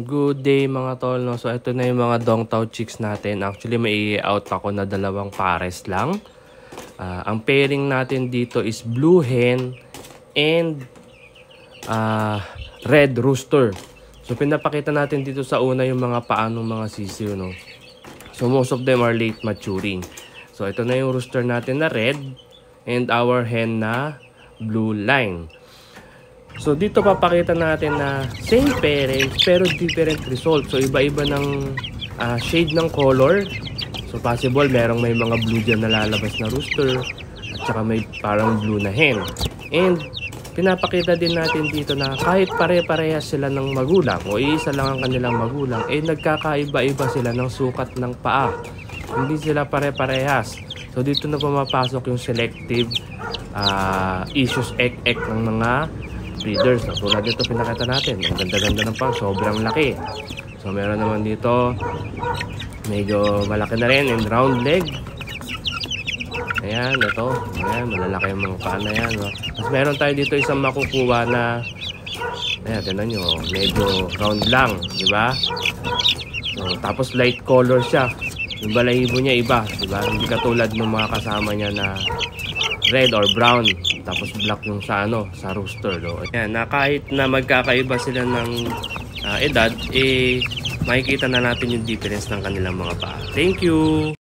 Good day mga tol, no? So ito na yung mga Dongtao chicks natin. Actually may i-out ako na dalawang pares lang. Ang pairing natin dito is Blue Hen and Red Rooster. So pinapakita natin dito sa una yung mga paanong mga sisiw, no? So most of them are late maturing. So ito na yung rooster natin na red and our hen na blue line. So dito papakita natin na same parents pero different result. So iba-iba ng shade ng color. So possible merong may mga blue dyan na lalabas na rooster at saka may parang blue na hen. And pinapakita din natin dito na kahit pare-parehas sila ng magulang o iisa lang ang kanilang magulang, eh nagkakaiba-iba sila ng sukat ng paa. Hindi sila pare-parehas. So dito na pumapasok yung selective issues ek-ek ng mga breeders. So, tulad dito pinakita natin, ang ganda-ganda ng pang, sobrang laki. So meron naman dito medyo malaki na rin and round leg. Ayan, ito. Ayan, malalaki yung mga paa na yan, no? Tapos meron tayo dito isang makukuha na ayan, tignan nyo, medyo round lang, di ba? So, tapos light color siya. Yung balahibo niya iba, di ba? Hindi katulad ng mga kasama niya na red or brown, tapos black yung sa sa rooster, no? Ayan, na kahit na magkakaiba sila ng edad, eh makikita na natin yung difference ng kanilang mga paa. Thank you.